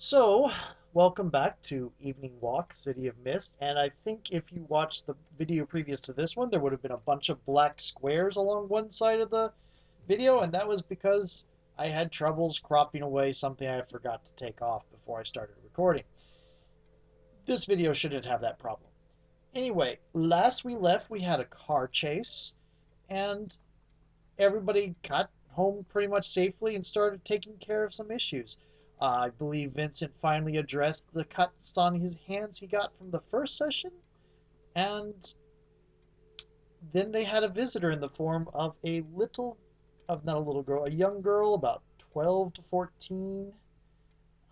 So, welcome back to Evening Walk, City of Mist. And I think if you watched the video previous to this one, there would have been a bunch of black squares along one side of the video, and that was because I had troubles cropping away something I forgot to take off before I started recording. This video shouldn't have that problem. Anyway, last we left, we had a car chase, and everybody got home pretty much safely and started taking care of some issues. I believe Vincent finally addressed the cuts on his hands he got from the first session, and then they had a visitor in the form of not a little girl, a young girl about 12 to 14.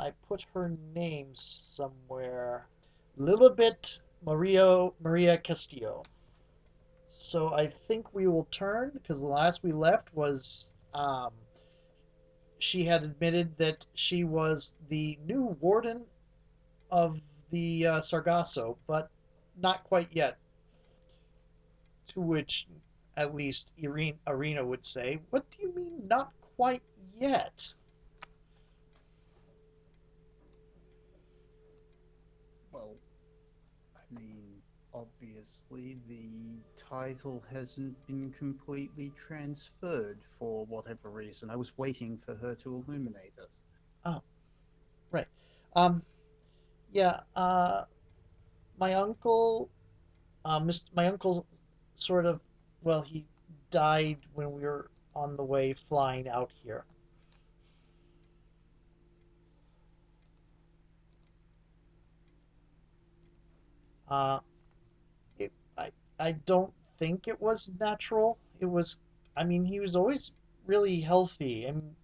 I put her name somewhere. Lilibet Maria Castillo. So I think we will turn because the last we left was she had admitted that she was the new warden of the Sargasso, but not quite yet. To which, at least Irina would say, "What do you mean, not quite yet?" Well, I mean, obviously the title hasn't been completely transferred for whatever reason. I was waiting for her to illuminate us. Oh, right. Um, yeah. My uncle, my uncle, sort of, well, he died when we were on the way flying out here. Uh, it, I don't think it was natural. It was, I mean, he was always really healthy. And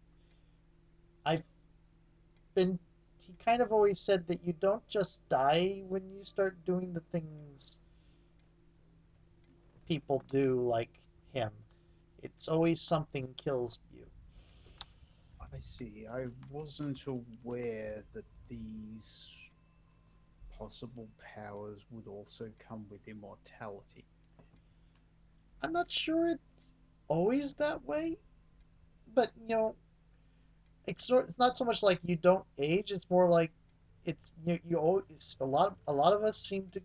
I've been, he kind of always said that you don't just die when you start doing the things people do like him. It's always something kills you. I see. I wasn't aware that these possible powers would also come with immortality. I'm not sure it's always that way, but it's not so much like you don't age. It's more like you always a lot of us seem to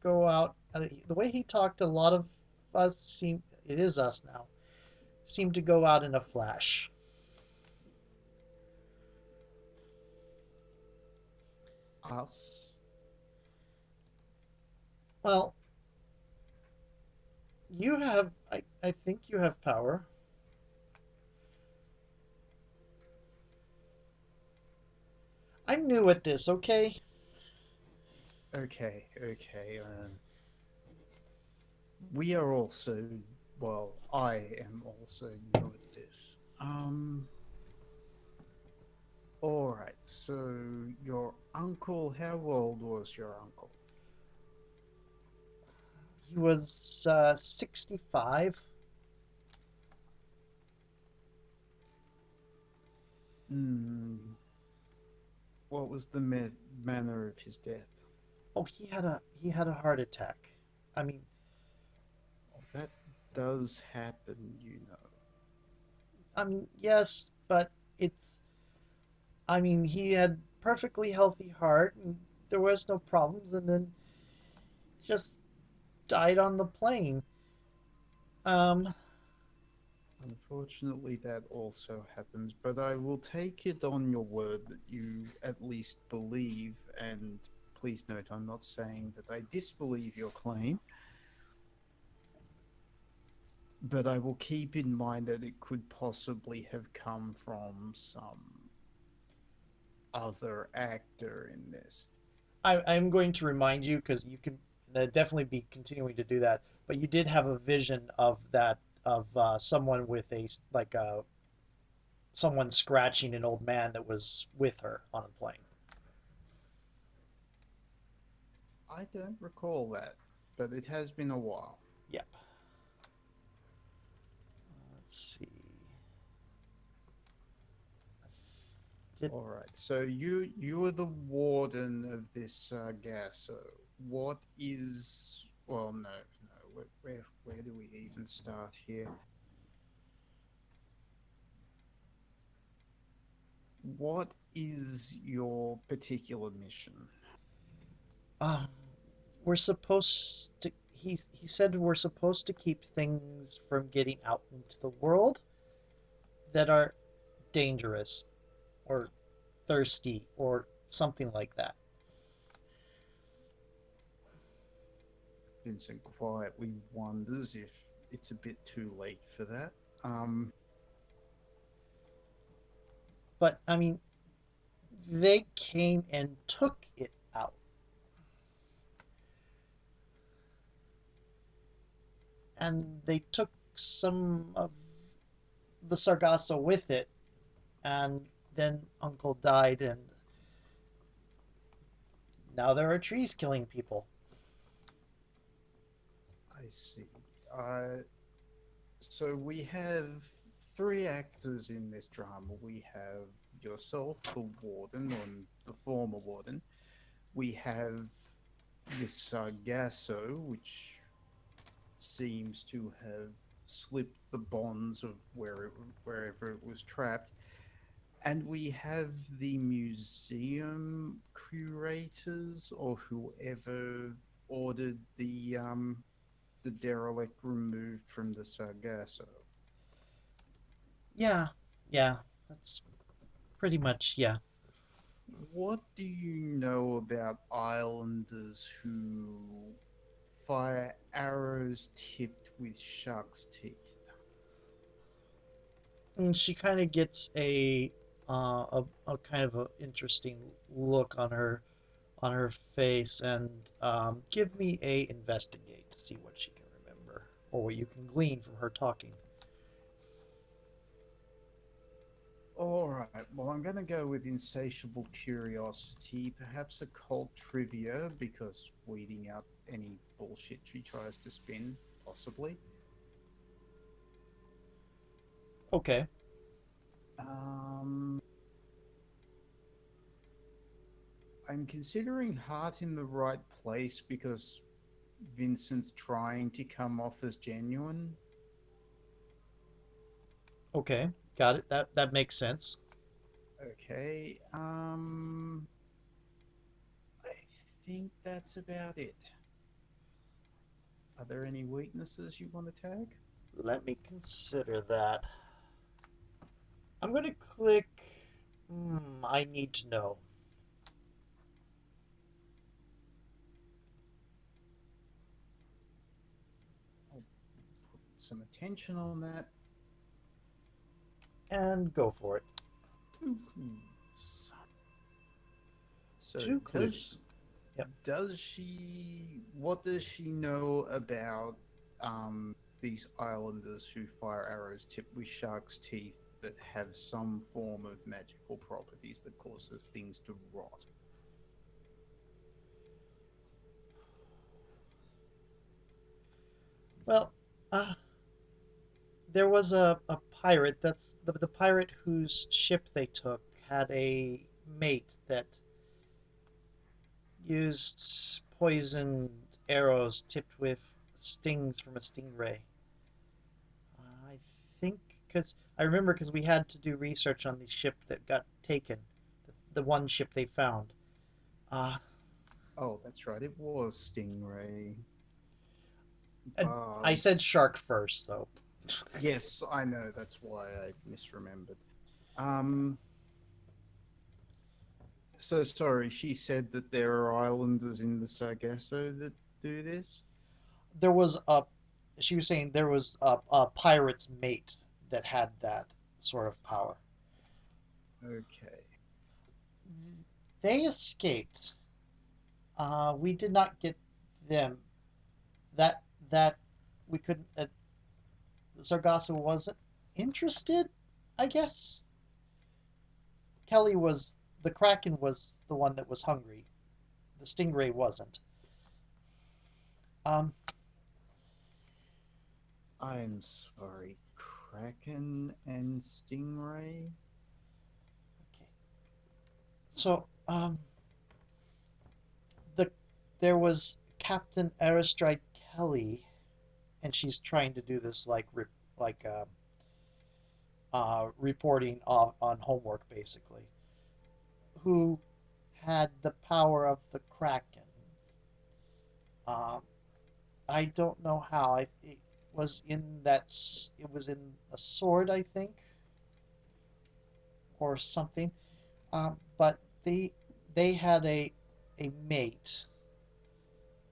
go out. The way he talked, a lot of us seem it is us now seem to go out in a flash. Us? Well, I think you have power. I'm new at this, okay? Okay. We are also, well, I am also new at this. All right. So your uncle, how old was your uncle? He was 65. Hmm. What was the manner of his death? Oh, he had a heart attack. I mean, Oh, that does happen, you know. yes, but it's I mean, he had perfectly healthy heart and there was no problems and then just died on the plane. Um, Unfortunately, that also happens, but I will take it on your word that you at least believe, and please note, I'm not saying that I disbelieve your claim, but I will keep in mind that it could possibly have come from some other actor in this. I'm going to remind you because you can definitely be continuing to do that, but you did have a vision of that of someone with someone scratching an old man that was with her on a plane. I don't recall that, but it has been a while. Yep. Let's see. Did All right. So you are the warden of this Sargasso. What is? Well, no. Where do we even start here? What is your particular mission? Um, we're supposed to. He said we're supposed to keep things from getting out into the world that are dangerous or thirsty or something like that. Vincent quietly wonders if it's a bit too late for that. Um, But I mean, they came and took it out, and they took some of the Sargasso with it, and then Uncle died, and now there are trees killing people. I see. Uh, so we have three actors in this drama. We have yourself, the warden, or the former warden. We have this Sargasso, which seems to have slipped the bonds of wherever it was trapped. And we have the museum curators or whoever ordered the derelict removed from the Sargasso. Yeah, yeah, that's pretty much, yeah. What do you know about islanders who fire arrows tipped with shark's teeth? And she kind of gets a kind of a interesting look on her face, and give me a investigate to see what she can remember or what you can glean from her talking. All right, well, I'm going to go with insatiable curiosity, perhaps occult trivia, because weeding out any bullshit she tries to spin, possibly. Okay. Um, I'm considering heart in the right place because Vincent's trying to come off as genuine. Okay, got it. That makes sense. Okay, I think that's about it. Are there any weaknesses you want to tag? Let me consider that. I'm going to click. I need to know. I'll put some attention on that. And go for it. Two clues. So Two clues. Yep. does she what does she know about these islanders who fire arrows tipped with shark's teeth that have some form of magical properties that causes things to rot? Well, uh, there was a pirate. That's the pirate whose ship they took had a mate that used poisoned arrows tipped with stings from a stingray. I think because I remember because we had to do research on the ship that got taken, the one ship they found. Uh, Oh, that's right, it was stingray. and I But said shark first, though. yes, I know, that's why I misremembered. um so sorry, she said that there are islanders in the Sargasso that do this. There was a, she was saying there was a pirate's mate that had that sort of power. Okay. They escaped. We did not get them. That that we couldn't. Sargasso wasn't interested, I guess. Kelly was the Kraken was the one that was hungry. The Stingray wasn't. Um, I'm sorry, Kraken and Stingray? okay. So the there was Captain Aristride Kelly, and she's trying to do this like reporting on homework basically. who had the power of the Kraken. Um, I don't know how. It was in that. It was in a sword, I think, or something. But they had a mate,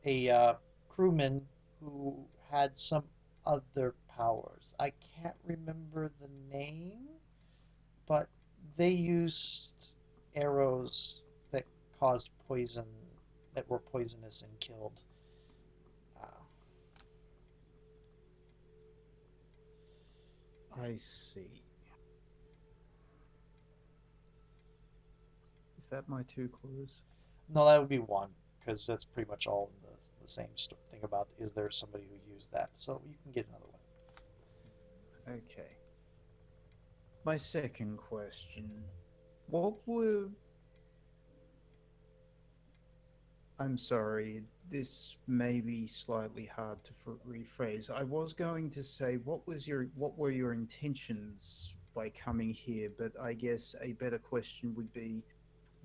a crewman who had some other powers. I can't remember the name, but they used arrows that caused poison, that were poisonous and killed. Uh, I see. Is that my two clues? no, that would be one, because that's pretty much all in the same thing about is there somebody who used that. So you can get another one. Okay. My second question. What were. I'm sorry, this may be slightly hard to rephrase. I was going to say, what were your intentions by coming here? But I guess a better question would be,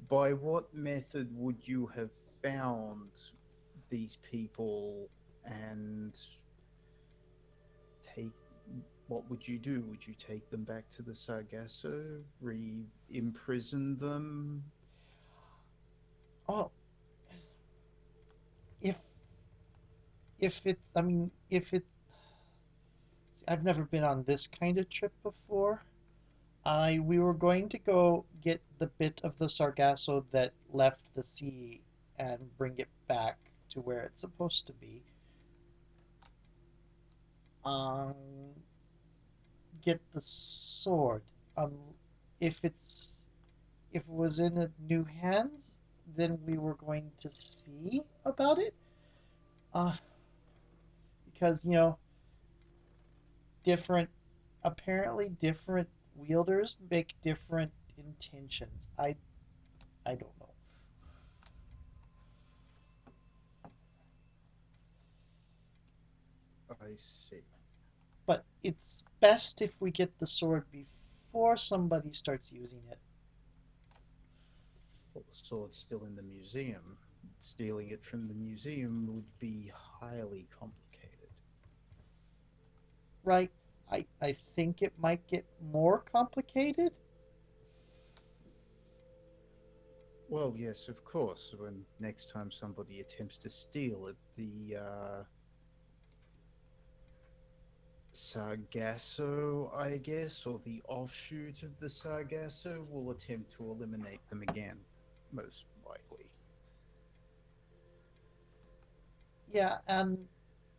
by what method would you have found these people and take what would you do? Would you take them back to the Sargasso, re-imprison them? Oh, if I mean, if it, I've never been on this kind of trip before. We were going to go get the bit of the Sargasso that left the sea and bring it back to where it's supposed to be. Um, get the sword. Um, if it's if it was in a new hands, then we were going to see about it. Uh, because different apparently different wielders make different intentions. I don't know. I see. But it's best if we get the sword before somebody starts using it. Well, the sword's still in the museum. Stealing it from the museum would be highly complicated. Right? I think it might get more complicated. Well, yes, of course. When next time somebody attempts to steal it, the Sargasso, I guess, or the offshoot of the Sargasso will attempt to eliminate them again, most likely. Yeah, and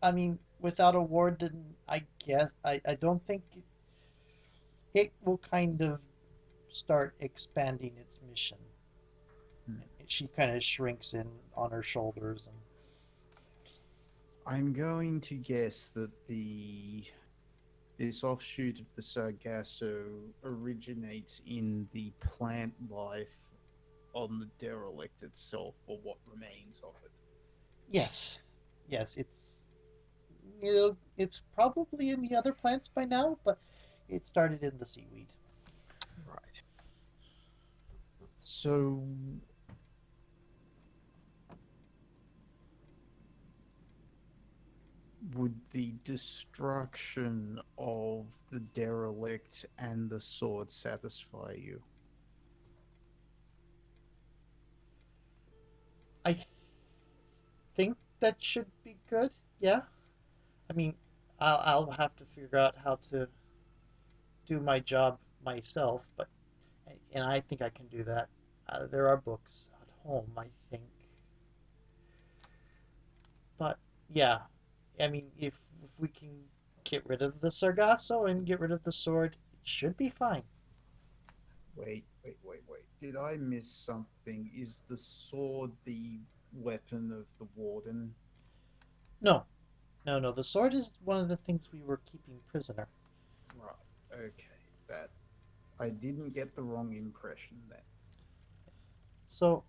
I mean, without a warden, I guess I don't think it will kind of start expanding its mission. Hmm. She kind of shrinks in on her shoulders and I'm going to guess that the this offshoot of the Sargasso originates in the plant life on the derelict itself, or what remains of it. yes, yes, it's probably in the other plants by now, but it started in the seaweed. Right. So, would the destruction of the derelict and the sword satisfy you? I think that should be good. Yeah, I mean, I'll have to figure out how to do my job myself, but and I think I can do that. There are books at home, I think, but yeah, I mean, if we can get rid of the Sargasso and get rid of the sword, it should be fine. Wait. Did I miss something? Is the sword the weapon of the warden? No, no. The sword is one of the things we were keeping prisoner. Right. Okay. That I didn't get the wrong impression then. So,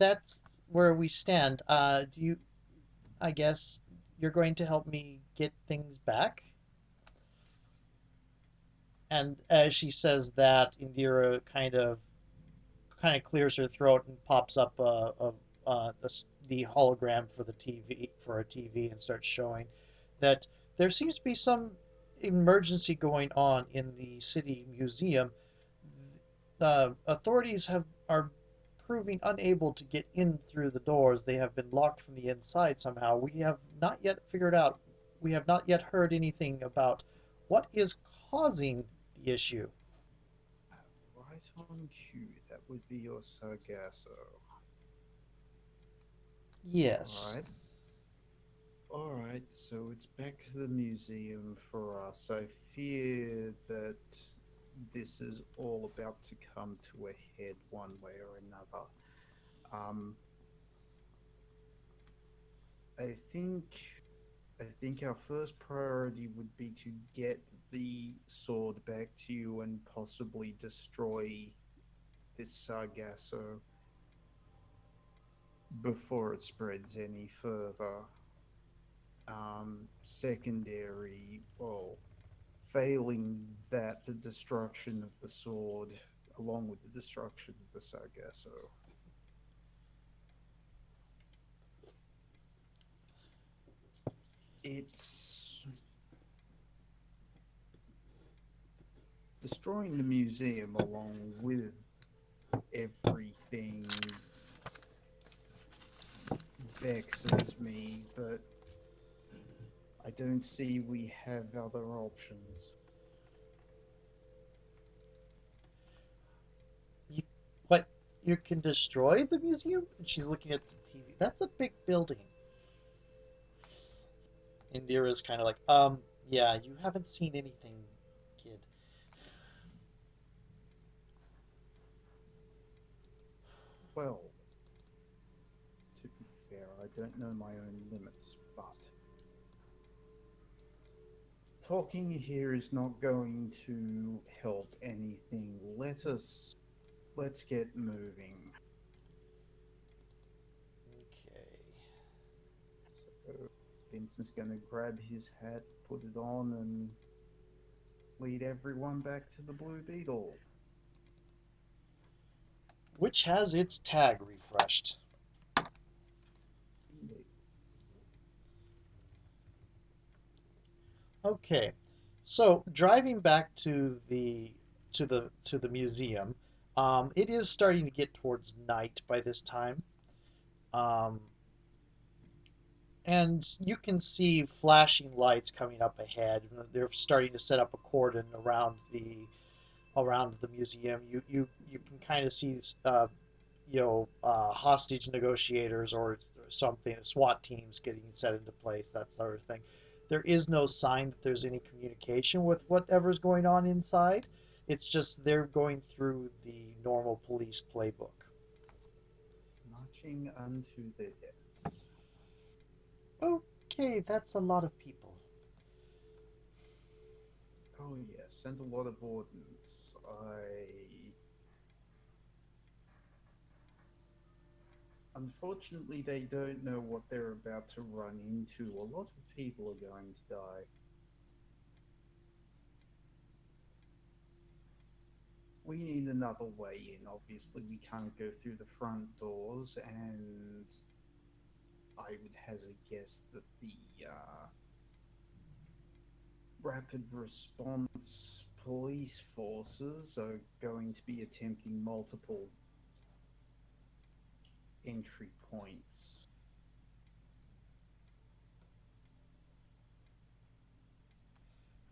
that's where we stand. Do you? I guess you're going to help me get things back. And as she says that, Indira kind of clears her throat and pops up the hologram for the TV for a TV and starts showing that there seems to be some emergency going on in the city museum. The authorities have are proving unable to get in through the doors. They have been locked from the inside somehow. We have not yet figured out. We have not yet heard anything about what is causing the issue. Right on cue. That would be your Sargasso. Yes. Alright. Alright, so it's back to the museum for us. I fear that this is all about to come to a head one way or another. Um, I think I think our first priority would be to get the sword back to you and possibly destroy this Sargasso before it spreads any further. Secondary, well, failing that, the destruction of the sword, along with the destruction of the Sargasso. It's destroying the museum along with everything vexes me, but I don't see we have other options. You, what? You can destroy the museum? And she's looking at the TV. That's a big building. Indira's kind of like, yeah, you haven't seen anything, kid. Well, to be fair, I don't know my own limits, but talking here is not going to help anything. Let's get moving. Okay. So Vincent's going to grab his hat, put it on, and lead everyone back to the Blue Beetle. Which has its tag refreshed. Indeed. Okay. So driving back to the museum, it is starting to get towards night by this time. Um, and you can see flashing lights coming up ahead. They're starting to set up a cordon around the museum. You can kind of see hostage negotiators or something, SWAT teams getting set into place, that sort of thing. There is no sign that there's any communication with whatever's going on inside. It's just they're going through the normal police playbook. Marching unto their deaths. Okay, that's a lot of people. Oh yes, and a lot of Wardens. I Unfortunately, they don't know what they're about to run into. A lot of people are going to die. We need another way in. Obviously, we can't go through the front doors, and I would hazard guess that the rapid response police forces are going to be attempting multiple entry points.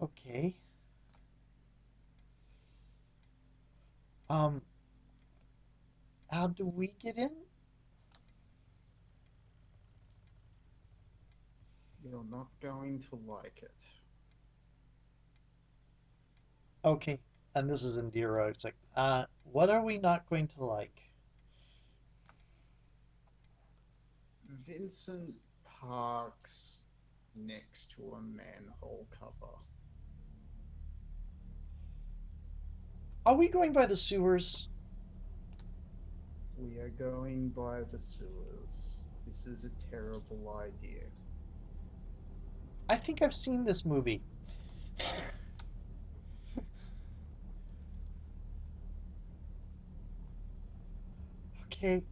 Okay. Um, how do we get in? You're not going to like it. Okay, and this is Indira. It's like, what are we not going to like? Vincent parks next to a manhole cover. Are we going by the sewers? We are going by the sewers. This is a terrible idea. I think I've seen this movie. Okay.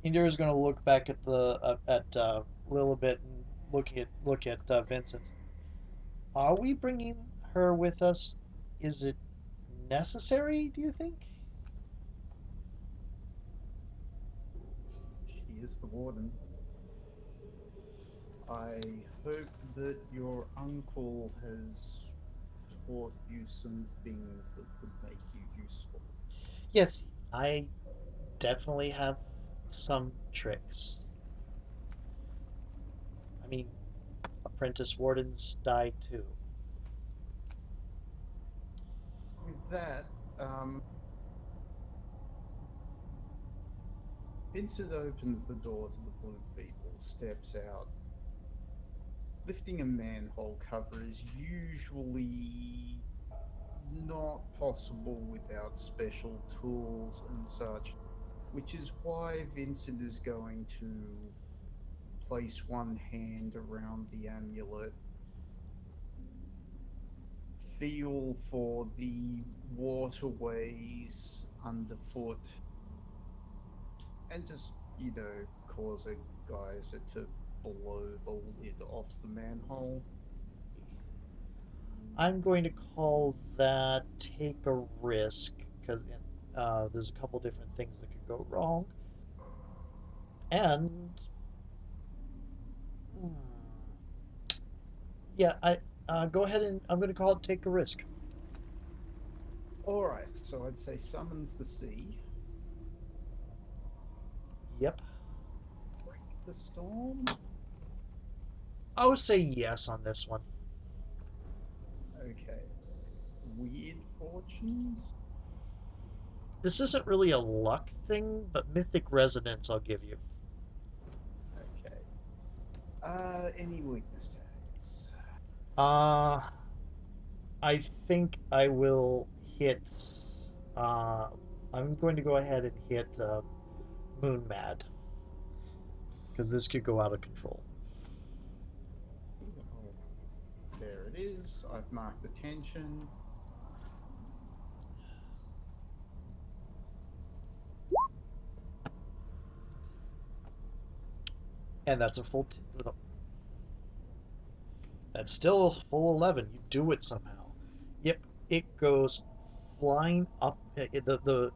Indira is going to look back at the at Lilibet and look at Vincent. Are we bringing her with us? Is it necessary? Do you think? She is the warden. I hope that your uncle has taught you some things that would make you useful. Yes, I definitely have some tricks. I mean, apprentice wardens died too. With that, Vincent opens the door to the Blue Beetle, steps out. Lifting a manhole cover is usually not possible without special tools and such, which is why Vincent is going to place one hand around the amulet, feel for the waterways underfoot, and just, cause a geyser to blow the lid off the manhole. I'm going to call that take a risk because there's a couple different things that could go wrong. And hmm, yeah, I go ahead and I'm going to call it take a risk. All right, so I'd say summons the sea, Yep, break the storm. I would say yes on this one. Okay, weird fortunes. This isn't really a luck thing, but mythic resonance I'll give you. Okay, any weakness tags? Uh, I think I will hit. Uh, I'm going to go ahead and hit Moon Mad because this could go out of control. Oh, there it is. I've marked attention. And that's a full. No, that's still a full 11. You do it somehow. Yep, it goes flying up. The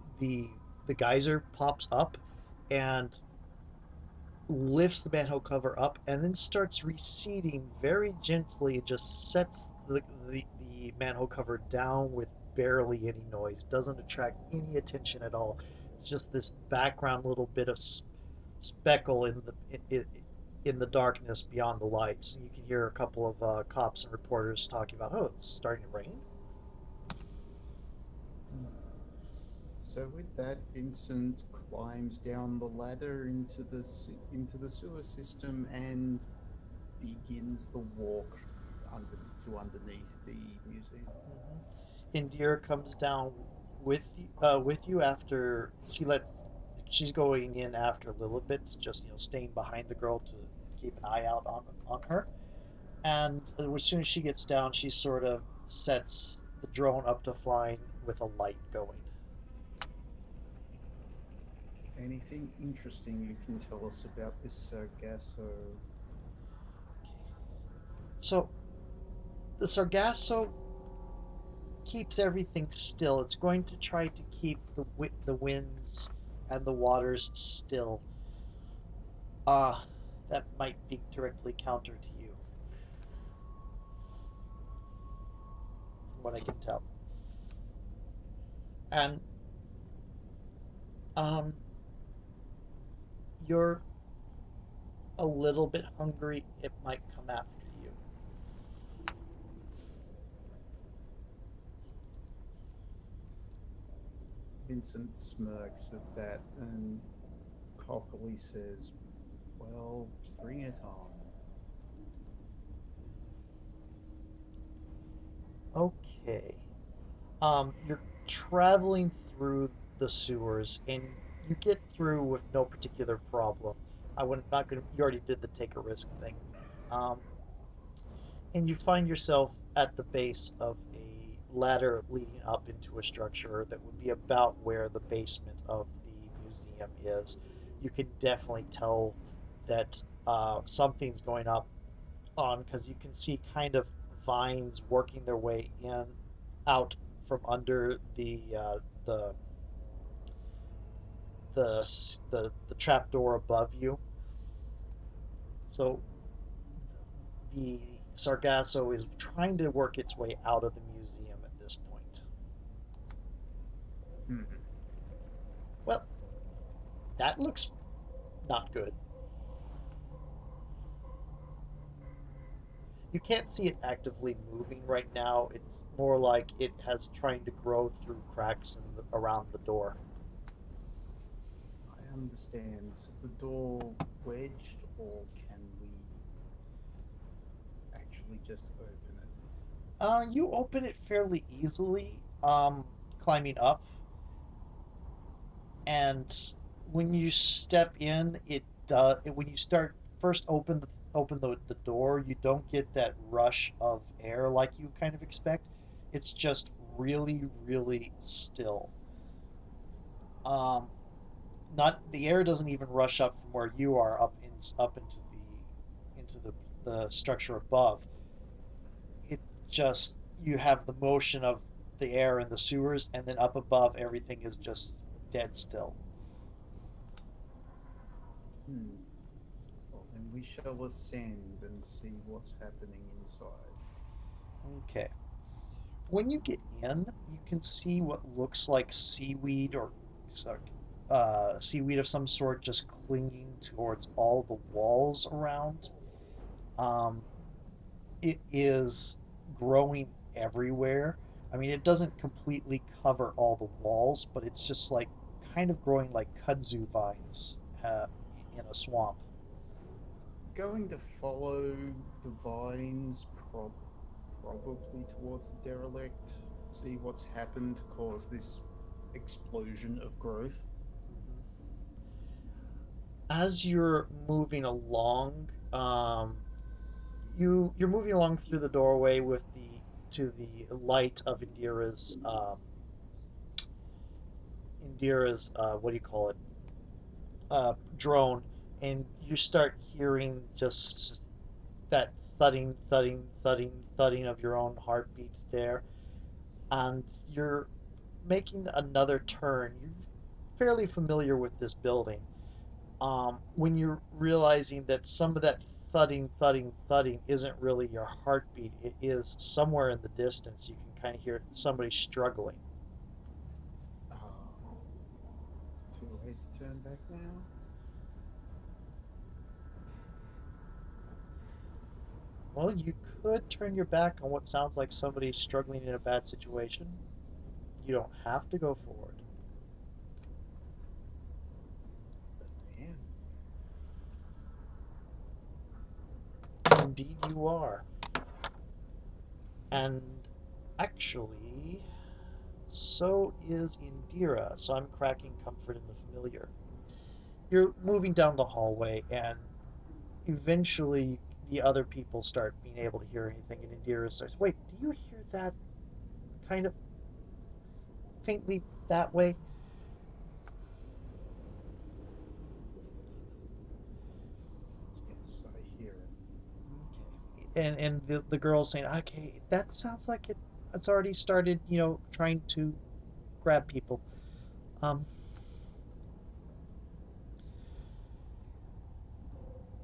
geyser pops up and lifts the manhole cover up and then starts receding very gently and just sets the manhole cover down with barely any noise. Doesn't attract any attention at all. It's just this background little bit of speckle in the darkness beyond the lights. And you can hear a couple of cops and reporters talking about, oh, it's starting to rain. Hmm. So with that, Vincent climbs down the ladder into the sewer system and begins the walk under to underneath the museum. Indira comes down with you after she's going in after Lilibet's just staying behind the girl to keep an eye out on her. And as soon as she gets down, she sort of sets the drone up to flying with a light going. Anything interesting you can tell us about this Sargasso? So the Sargasso keeps everything still. It's going to try to keep the winds and the waters still. That might be directly counter to you, from what I can tell. And um, you're a little bit hungry. It might come after you. Vincent smirks at that and cockily says, "Well, bring it on." Okay. You're traveling through the sewers, and you get through with no particular problem. I would not gonna. You already did the take a risk thing. Um, and you find yourself at the base of a ladder leading up into a structure that would be about where the basement of the museum is. You can definitely tell that something's going up on because you can see kind of vines working their way in out from under the the trap door above you. So the Sargasso is trying to work its way out of the museum at this point. Hmm. Well, that looks not good. You can't see it actively moving right now. It's more like it has trying to grow through cracks around the door. I understand. Is the door wedged, or can we actually just open it? You open it fairly easily, climbing up, and when you step in, it does. When you start first open the door, you don't get that rush of air like you kind of expect. It's just really still. Um, Not the air doesn't even rush up from where you are up into the structure above. It just you have the motion of the air in the sewers, and then up above everything is just dead still. Hmm. Well, then we shall ascend and see what's happening inside. Okay. When you get in, you can see what looks like seaweed or sorry, seaweed of some sort just clinging towards all the walls around. Um, it is growing everywhere. I mean, it doesn't completely cover all the walls, but it's just like kind of growing like kudzu vines in a swamp. Going to follow the vines, probably towards the derelict, see what's happened to cause this explosion of growth. Mhm. As you're moving along, you're moving along through the doorway with the to the light of Indira's what do you call it, drone, and you start hearing just that thudding of your own heartbeat there, and you're making another turn. You're fairly familiar with this building. When you're realizing that some of that thudding isn't really your heartbeat, it is somewhere in the distance. You can kind of hear somebody struggling. Ah, too late to turn back now. Well, you could turn your back on what sounds like somebody struggling in a bad situation. You don't have to go forward. But man, Indeed, you are. And actually, so is Indira. So I'm cracking comfort in the familiar. You're moving down the hallway, and eventually the other people start being able to hear anything, and Indira starts, wait, do you hear that kind of faintly that way? yes, I hear it. Okay. And the girl's saying, okay, that sounds like it's already started, trying to grab people. Um,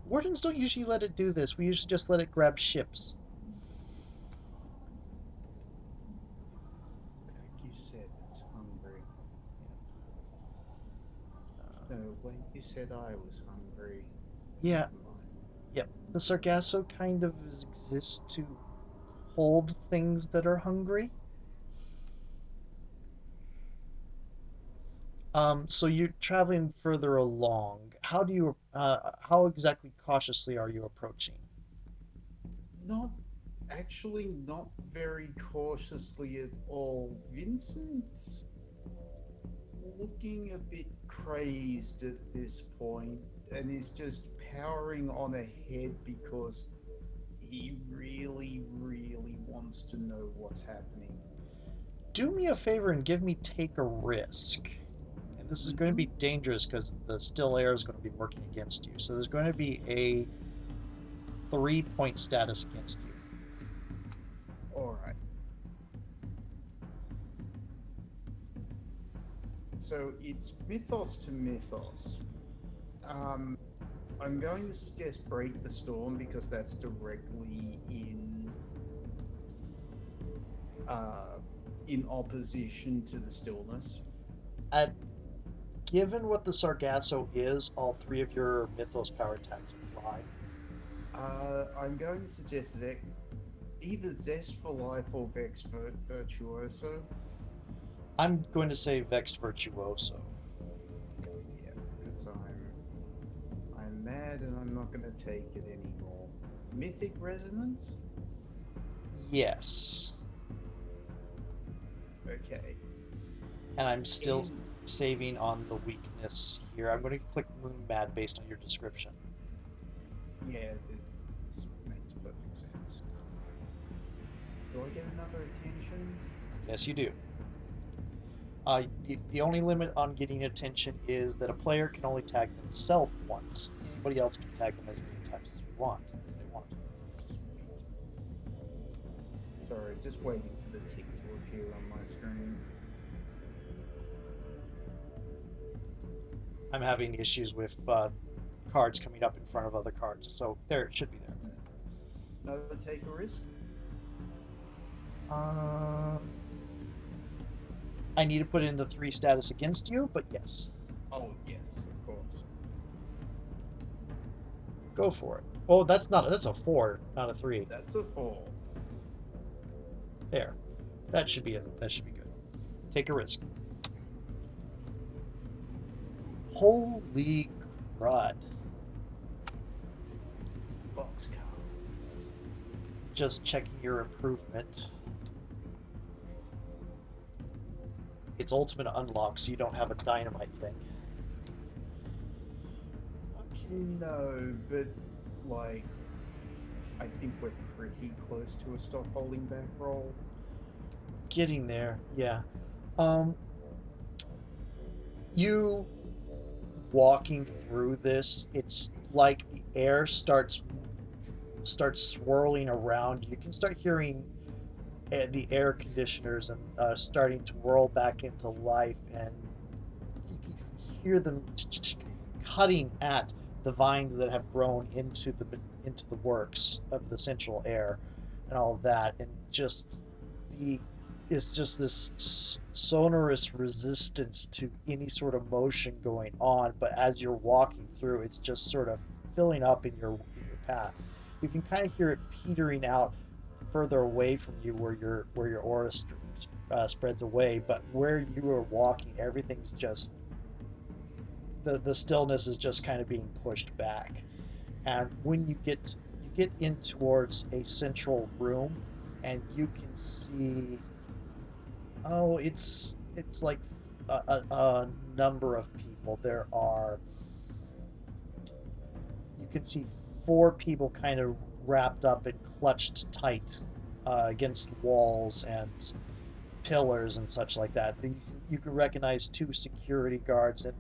Wardens don't usually let it do this. We usually just let it grab ships. Like you said, it's hungry. No, wait, you said I was hungry. Yeah, Never mind. yep. The Sargasso kind of exists to hold things that are hungry. So you're traveling further along. How exactly cautiously are you approaching? Not actually, not very cautiously at all. Vincent's looking a bit crazed at this point and is just powering on ahead because he really wants to know what's happening. do me a favor and give me take a risk. And this is going to be dangerous because the still air is going to be working against you. So there's going to be a 3-point status against you. All right. So it's mythos to mythos. I'm going to suggest break the storm because that's directly in opposition to the stillness. At Given what the Sargasso is, all 3 of your Mythos power attacks apply. I'm going to suggest either Zest for Life or Vex Virtuoso. I'm going to say Vexed Virtuoso. Yeah, because I'm mad and I'm not going to take it anymore. Mythic Resonance? Yes. Okay. And I'm still saving on the weakness here. I'm going to click Moon Mad based on your description. Yeah, this makes perfect sense. Do I get another attention? Yes, you do. The only limit on getting attention is that a player can only tag themselves once. Anybody else can tag them as many times as they want. Sweet. Sorry, just waiting for the tick to appear on my screen. I'm having issues with cards coming up in front of other cards, so there it should be there. No take a risk? I need to put in the 3 status against you, but yes. Oh, yes, of course. Go for it. Oh, that's a 4, not a 3. That's a 4. There. That should be good. Take a risk. Holy crud. Box cards. Just checking your improvement. It's ultimate unlock, so you don't have a dynamite thing. Okay. No, but, like, I think we're pretty close to a stop holding back roll. Getting there, yeah. You walking through this, it's like the air starts swirling around. You can start hearing the air conditioners and starting to whirl back into life, and you can hear them cutting at the vines that have grown into the works of the central air and all of that, and it's just this sonorous resistance to any sort of motion going on. But as you're walking through, it's just sort of filling up in your path. You can kind of hear it petering out further away from you where your aura spreads away, but where you are walking, everything's just the stillness is just kind of being pushed back. And when you get in towards a central room, and you can see, oh, it's like a number of people. You can see 4 people kind of wrapped up and clutched tight against walls and pillars and such like that. You can recognize 2 security guards and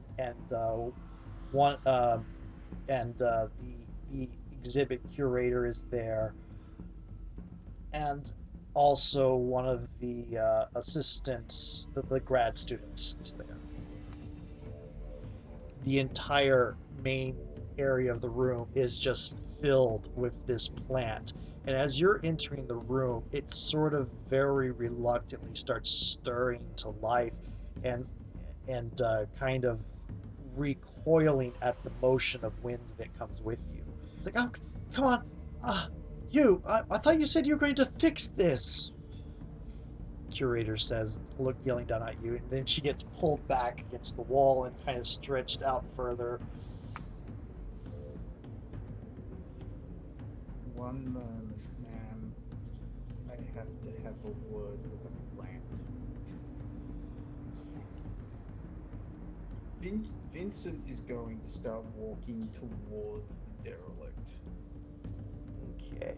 one the exhibit curator is there, and also one of the assistants, the grad students, is there. The entire main area of the room is just filled with this plant. And as you're entering the room, it sort of very reluctantly starts stirring to life and kind of recoiling at the motion of wind that comes with you. It's like, oh, come on, I thought you said you were going to fix this. Curator says, yelling down at you, and then she gets pulled back against the wall and kind of stretched out further. One moment, ma'am. I have to have a word with a plant. Vincent is going to start walking towards the derelict. Okay.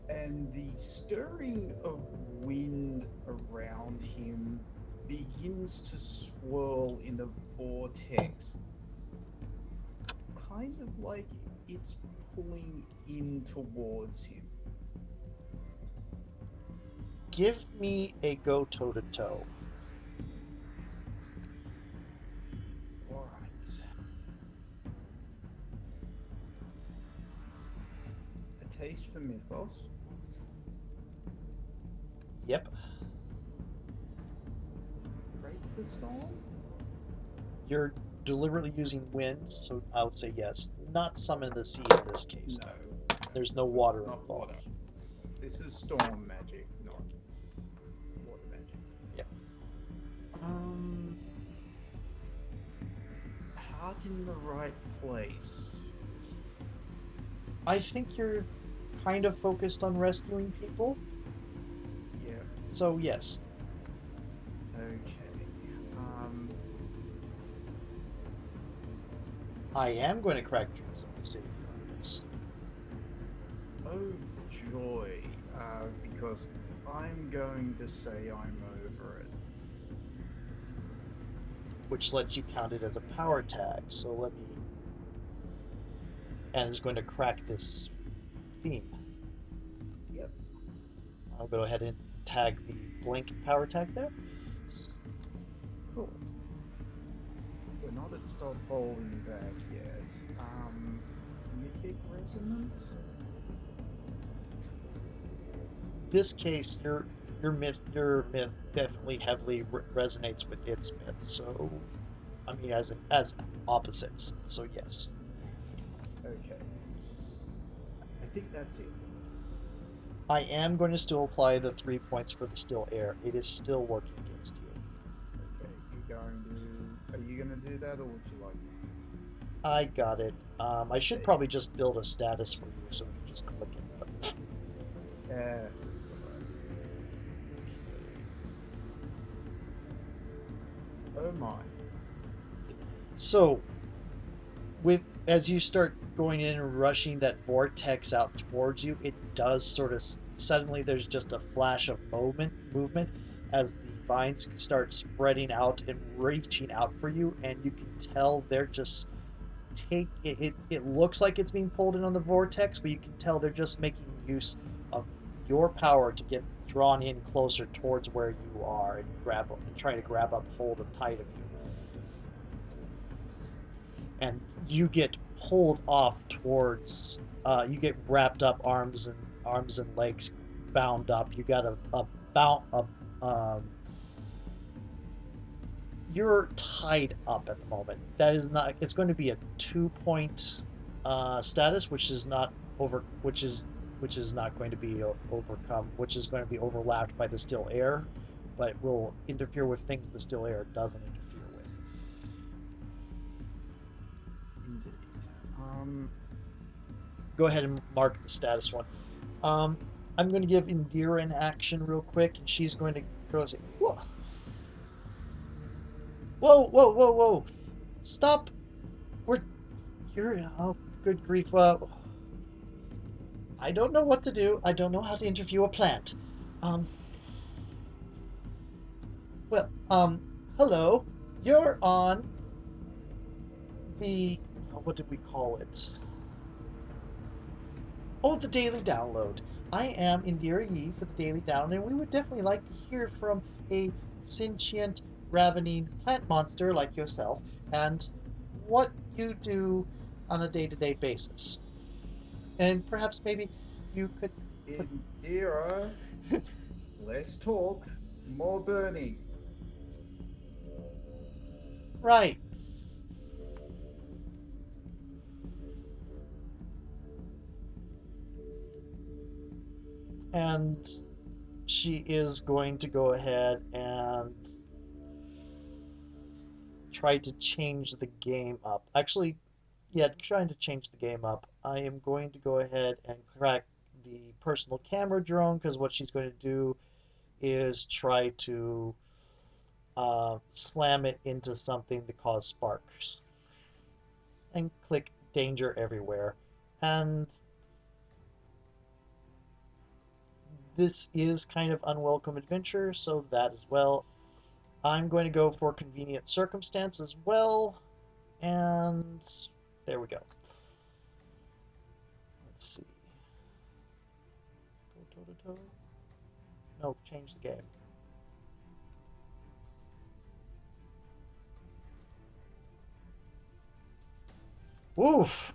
and the stirring of wind around him begins to swirl in a vortex, kind of like it's pulling in towards him. Give me a go toe to toe. All right. A taste for mythos. Yep. Break the storm. You're deliberately using wind, so I would say yes. Not summon the sea in this case, No, though. no, There's no this is water not involved. water. This is storm magic, not water magic. Yeah. Heart in the right place. I think you're kind of focused on rescuing people, Yeah. so yes. Okay. I am going to crack dreams of the Savior on this. Oh joy. Because I'm going to say I'm over it. Which lets you count it as a power tag, so let me... And it's going to crack this theme. Yep. I'll go ahead and tag the blank power tag there. Cool. We're not at stop holding back yet. Mythic resonance? This case, your myth definitely heavily resonates with its myth. So, I mean, as opposites. So yes. Okay. I think that's it. I am going to still apply the 3 points for the still air. It is still working against you. Okay, are you going to do that, or would you like me to? I got it. I should probably just build a status for you so we can just click it. But... Yeah, it's alright. Oh my. So, as you start going in and rushing that vortex out towards you, it does sort of suddenly there's just a flash of movement as the vines start spreading out and reaching out for you, and you can tell they're just it looks like it's being pulled in on the vortex, but you can tell they're just making use of your power to get drawn in closer towards where you are and try to grab up hold of tight of you. And you get pulled off towards you get wrapped up, arms and legs bound up. You got you're tied up at the moment. That is not, it's going to be a 2 point status, which is not not going to be overcome, which is going to be overlapped by the still air, but it will interfere with things the still air doesn't interfere with. Indeed. Go ahead and mark the status one. I'm going to give Indira an action real quick, and she's going to go and say, "Whoa, whoa, whoa, whoa, whoa! Stop! You're oh, good grief! I don't know what to do. I don't know how to interview a plant. Um, well, hello. You're on the what did we call it? Oh, the Daily Download. I am Indira Yi for the Daily Download, and we would definitely like to hear from a sentient, ravening plant monster like yourself, and what you do on a day-to-day basis. And perhaps maybe you could put... Indira, less talk, more burning. Right. And she is going to go ahead and try to change the game up. Actually, yeah, trying to change the game up. I am going to go ahead and crack the personal camera drone because what she's going to do is try to slam it into something to cause sparks. And click danger everywhere. And this is kind of unwelcome adventure, so that as well. I'm going to go for convenient circumstance as well, and there we go. Let's see. Go toe to toe. No, change the game. Woof.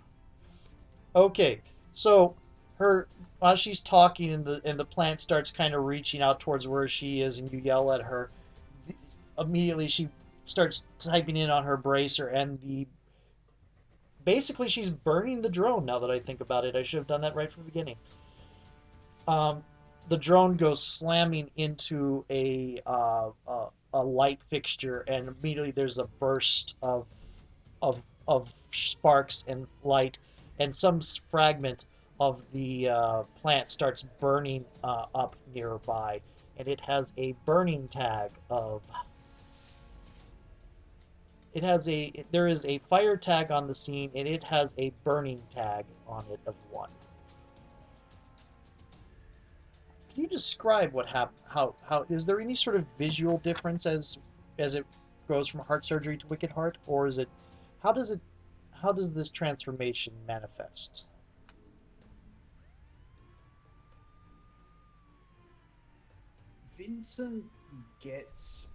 Okay, so her while she's talking and the plant starts kind of reaching out towards where she is, and you yell at her. Immediately, she starts typing in on her bracer, and the basically she's burning the drone. Now that I think about it, I should have done that right from the beginning. Um, the drone goes slamming into a light fixture, and immediately there's a burst of sparks and light, and some fragment of the plant starts burning up nearby, and it has a burning tag of. It has there is a fire tag on the scene, and it has a burning tag on it of 1. Can you describe what happened? How is there any sort of visual difference as it goes from heart surgery to wicked heart, or is it how does it how does this transformation manifest? Vincent gets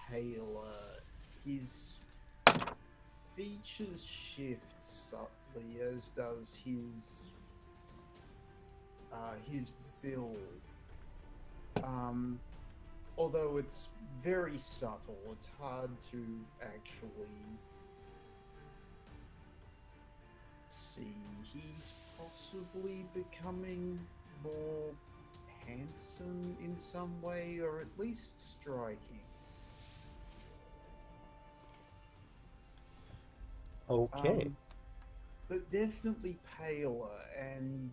paler. His features shift subtly, as does his build. Although it's very subtle, it's hard to actually see. He's possibly becoming more handsome in some way, or at least striking. Okay. But definitely paler and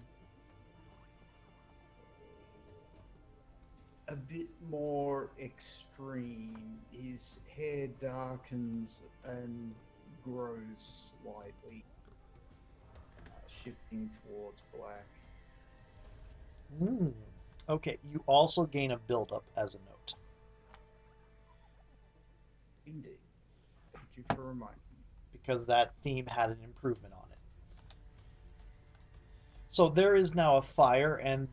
a bit more extreme. His hair darkens and grows slightly, shifting towards black. Hmm. Okay, you also gain a buildup as a note. Indeed. Thank you for reminding me. Because that theme had an improvement on it. So there is now a fire, and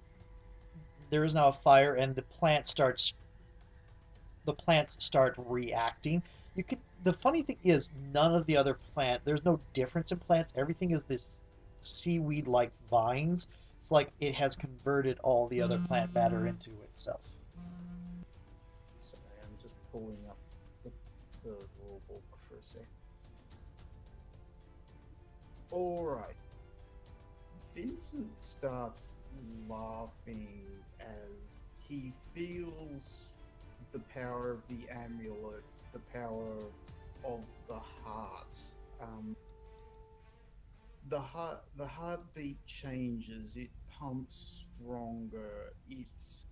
the plants start reacting. You could the funny thing is none of the other there's no difference in plants. Everything is this seaweed like vines. It's like it has converted all the other plant matter into itself. Sorry, I'm just pulling up the rule book for a sec. Alright. Vincent starts laughing as he feels the power of the amulet, the power of the heart. The heartbeat changes. It pumps stronger. It's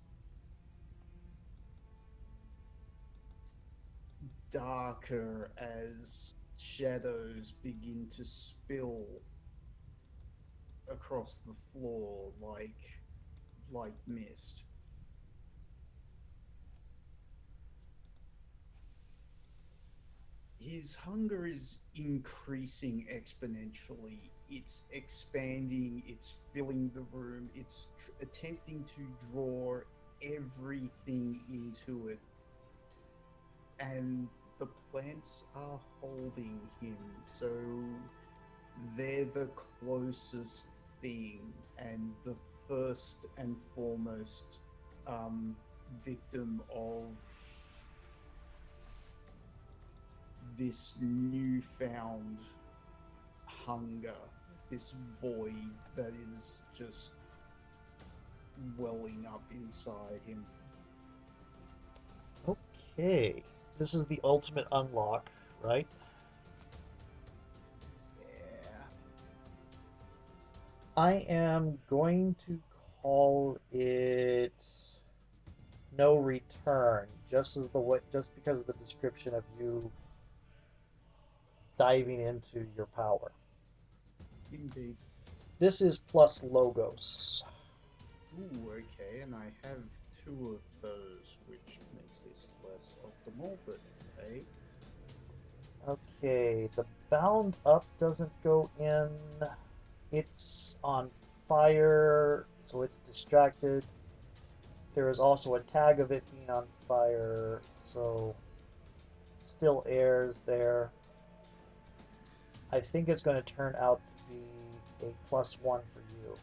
darker as shadows begin to spill across the floor like mist. His hunger is increasing exponentially. It's expanding, it's filling the room, it's attempting to draw everything into it. And the plants are holding him, so they're the closest thing and the first and foremost victim of this newfound hunger, this void that is just welling up inside him. Okay. This is the ultimate unlock, right? Yeah. I am going to call it no return, just because of the description of you diving into your power. Indeed. This is plus logos. Ooh, okay, and I have two of those, which makes this less optimal, but hey. Okay, the bound up doesn't go in. It's on fire, so it's distracted. There is also a tag of it being on fire, so still airs there. I think it's going to turn out to be a +1 for you.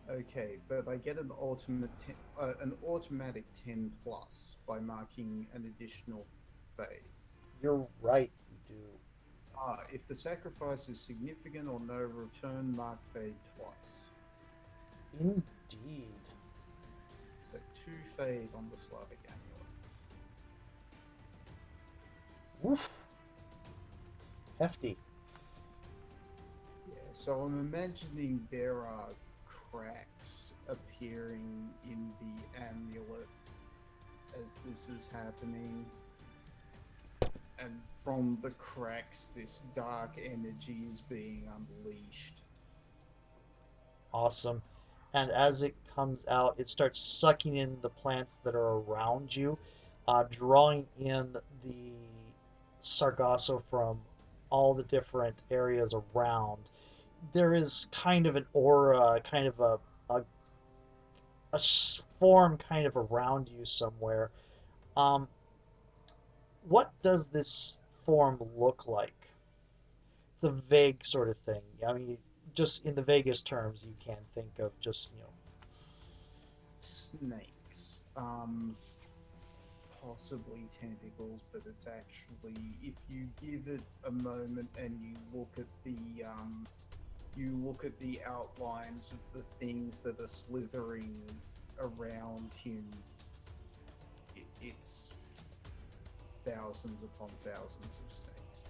Okay, but I get an automatic 10 plus by marking an additional fade. You're right, you do. If the sacrifice is significant or no return, mark fade twice. Indeed. So 2 fade on the Slavic amulet. Woof. Hefty. Yeah, so I'm imagining there are cracks appearing in the amulet as this is happening. And from the cracks, this dark energy is being unleashed. Awesome. And as it comes out, it starts sucking in the plants that are around you, drawing in the Sargasso from all the different areas around. There is kind of an aura, kind of a, a form kind of around you somewhere. Um, what does this form look like? It's a vague sort of thing. I mean, just in the vaguest terms, you can think of just, Snakes. Possibly tentacles, but it's actually, if you give it a moment and you look at the outlines of the things that are slithering around him, it's thousands upon thousands of snakes.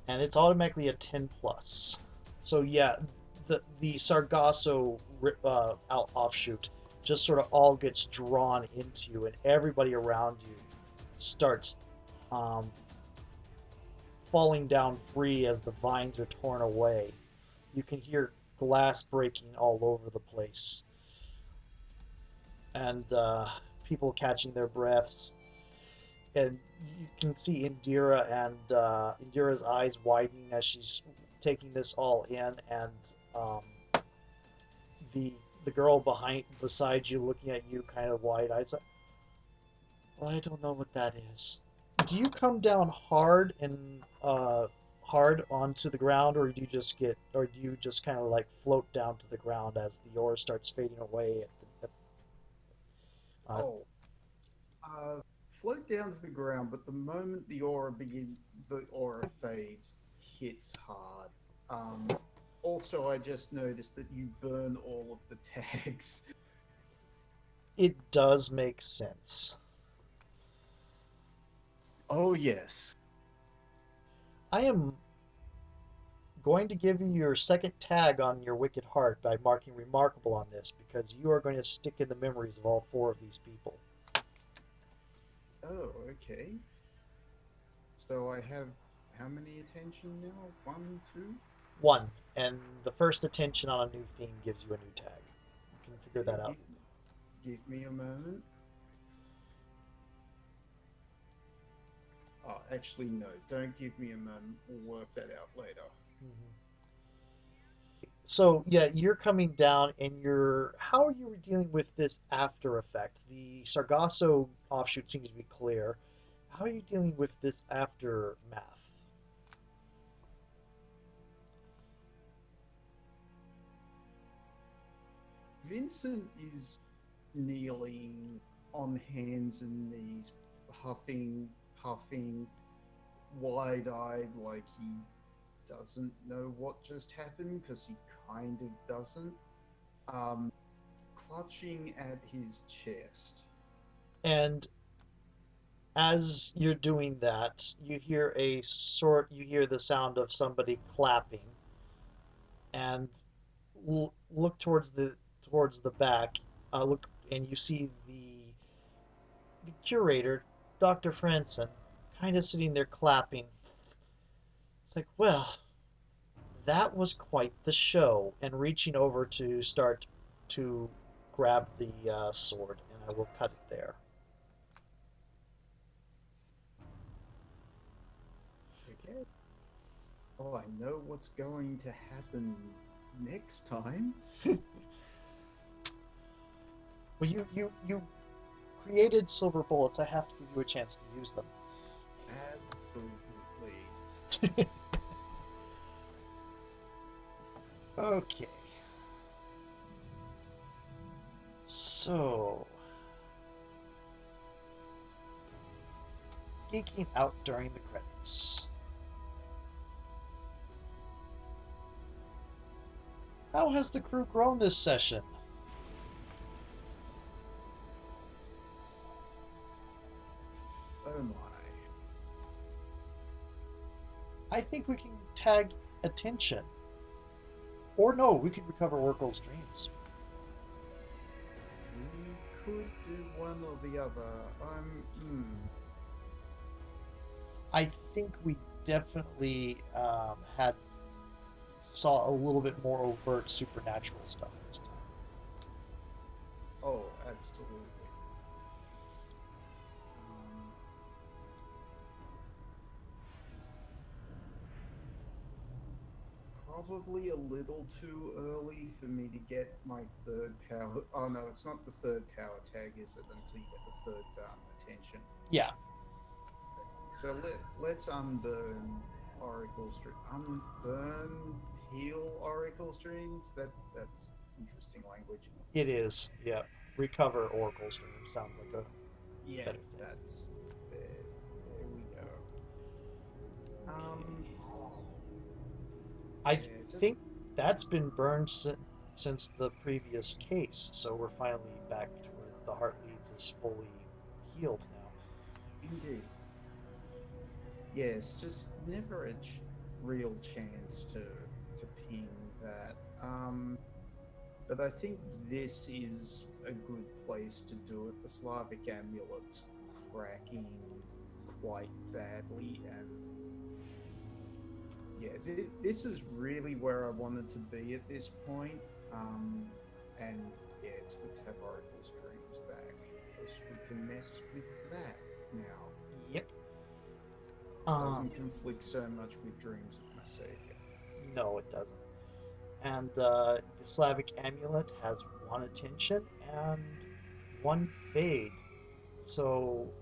and it's automatically a 10 plus. So yeah, the Sargasso offshoot just sort of all gets drawn into you, and everybody around you starts um, falling down free as the vines are torn away. You can hear glass breaking all over the place, and people catching their breaths. And you can see Indira and Indira's eyes widening as she's taking this all in, and um, the the girl beside you looking at you kind of wide-eyed. Like, well, I don't know what that is. Do you come down hard onto the ground, or do you just kind of like float down to the ground as the ore starts fading away Oh, uh, float down to the ground, but the moment the aura fades, hits hard. Also, I just noticed that you burn all of the tags. it does make sense. Oh yes. I am going to give you your second tag on your Wicked Heart by marking Remarkable on this because you are going to stick in the memories of all four of these people. Oh, okay. So I have how many attention now? One, two? One, and the first attention on a new theme gives you a new tag. You can figure Okay, that out. give me a moment. Oh, actually, no. Don't give me a moment. We'll work that out later. Mhm. So yeah, you're coming down, and how are you dealing with this after effect? The Sargasso offshoot seems to be clear. How are you dealing with this aftermath? Vincent is kneeling on hands and knees, puffing, wide eyed, like he doesn't know what just happened because he kind of doesn't. Um, Clutching at his chest. And as you're doing that, you hear the sound of somebody clapping, and look towards the back. Look, and you see the curator, Dr. Franson, kind of sitting there clapping. It's like, well, that was quite the show, and reaching over to start to grab the sword, and I will cut it there. Okay. Oh, I know what's going to happen next time. Well, you created silver bullets. I have to give you a chance to use them. Absolutely. Okay. So, geeking out during the credits. How has the crew grown this session? Oh my. I think we can tag attention. Or no, we could recover Oracle's dreams. We could do one or the other. I think we definitely had saw a little bit more overt supernatural stuff this time. Oh, absolutely. Um, Probably a little too early for me to get my third power. Oh no, it's not the third power tag, is it? Until you get the third attention. Yeah, So let's unburn Oracle Stream. Unburn, heal Oracle Streams. That's interesting language. it is. Yeah, recover Oracle's dreams sounds like a Yeah, better thing. that's there. There we go. Um, I yeah, just think that's been burned since the previous case, so we're finally back to where the heart leads is fully healed now. indeed. Yes, just never a real chance to ping that. But I think this is a good place to do it. The Slavic amulet's cracking quite badly, and yeah, this is really where I wanted to be at this point. And yeah, it's good to have Oracle's dreams back because we can mess with that now. Yep. Doesn't conflict so much with dreams of my savior. No, it doesn't. And the Slavic amulet has one attention and one fade, so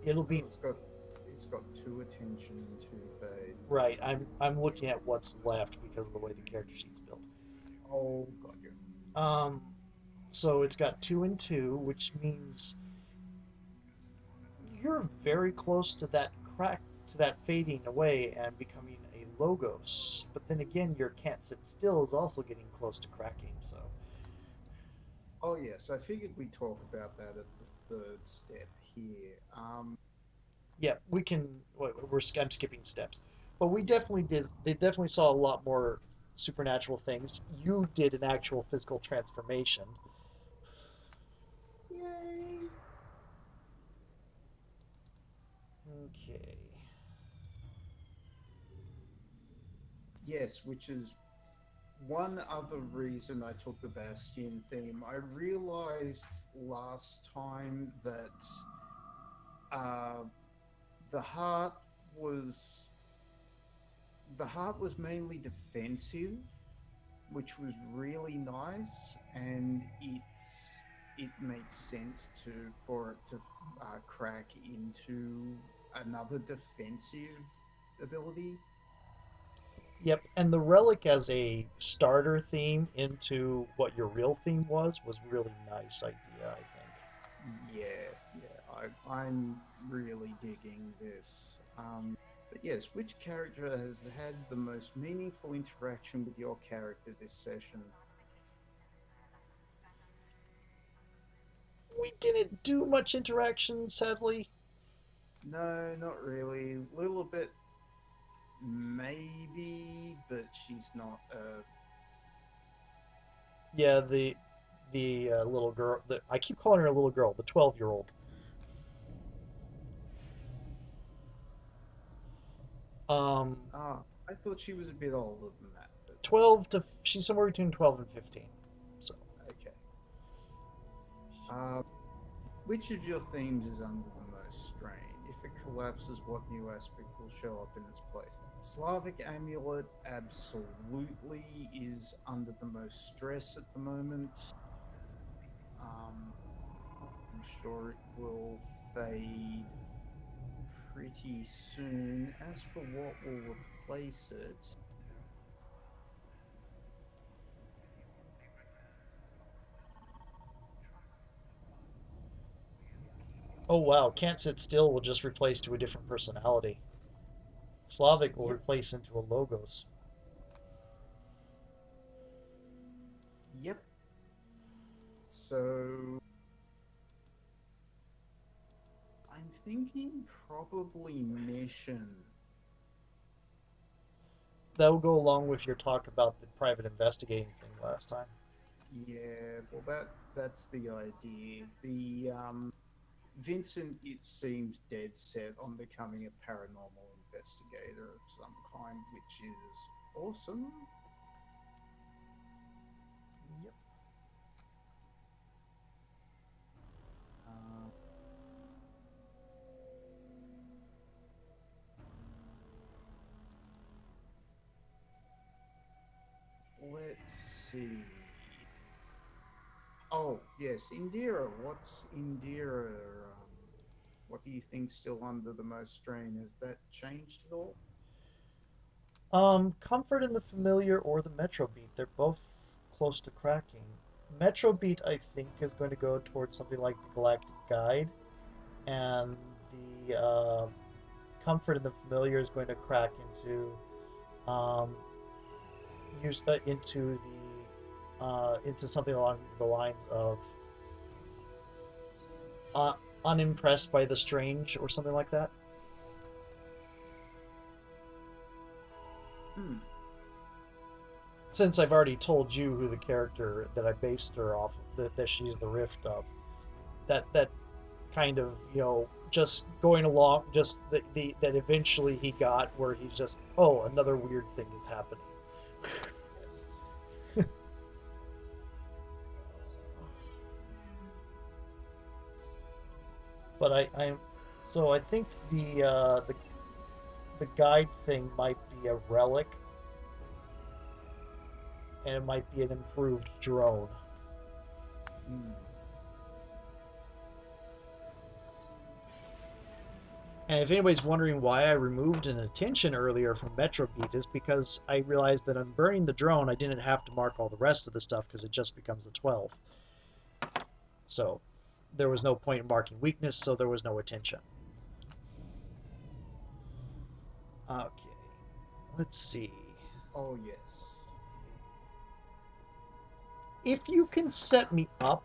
it'll Oh, be it's got two attention and two fade. right. I'm looking at what's left because of the way the character sheet's built. Oh, got you. Um, so it's got two and two, which means you're very close to that crack, to that fading away and becoming a logos. But then again, your can't sit still is also getting close to cracking. So Oh yes, I figured we'd talk about that at the third step here. yeah, we can. I'm skipping steps, but we definitely did. They definitely saw a lot more supernatural things. You did an actual physical transformation. Yay! Okay. Yes, which is one other reason I took the Bastion theme. I realized last time that uh, the heart was the heart was mainly defensive, which was really nice, and it makes sense for it to crack into another defensive ability. Yep, and the relic as a starter theme into what your real theme was really nice idea, I think. Yeah, yeah, I'm really digging this. But yes, which character has had the most meaningful interaction with your character this session? We didn't do much interaction, sadly. No, not really. Little bit, maybe, but she's not. Yeah, the little girl. I keep calling her a little girl. The 12-year-old. Um, I thought she was a bit older than that, but 12 to she's somewhere between 12 and 15. So okay. Uh, which of your themes is under the most strain? If it collapses, what new aspect will show up in its place? Slavic Amulet absolutely is under the most stress at the moment. Um, I'm sure it will fade pretty soon. As for what will replace it, Oh wow, can't sit still will just replace to a different personality. Slavic will yep, replace into a logos. yep. So I'm thinking probably mission. That will go along with your talk about the private investigating thing last time. Yeah, well that's the idea. The Vincent, it seems dead set on becoming a paranormal investigator of some kind, which is awesome. Yep. Uh, let's see. Oh, yes, Indira. What's Indira? What do you think still under the most strain? Has that changed at all? Comfort in the Familiar or the Metro Beat. They're both close to cracking. Metro Beat, I think, is going to go towards something like the Galactic Guide, and the Comfort in the Familiar is going to crack um, into something along the lines of uh, unimpressed by the strange or something like that. Hmm. Since I've already told you who the character that I based her off that she's the rift of, that kind of just going along, just the that eventually he got where he's just, oh, another weird thing is happening. Yes. But I think the guide thing might be a relic, and it might be an improved drone. Hmm. And if anybody's wondering why I removed an attention earlier from Metro Beat, is because I realized that on burning the drone, I didn't have to mark all the rest of the stuff because it just becomes a 12. So there was no point in marking weakness, so there was no attention. Okay, let's see. Oh, yes. If you can set me up,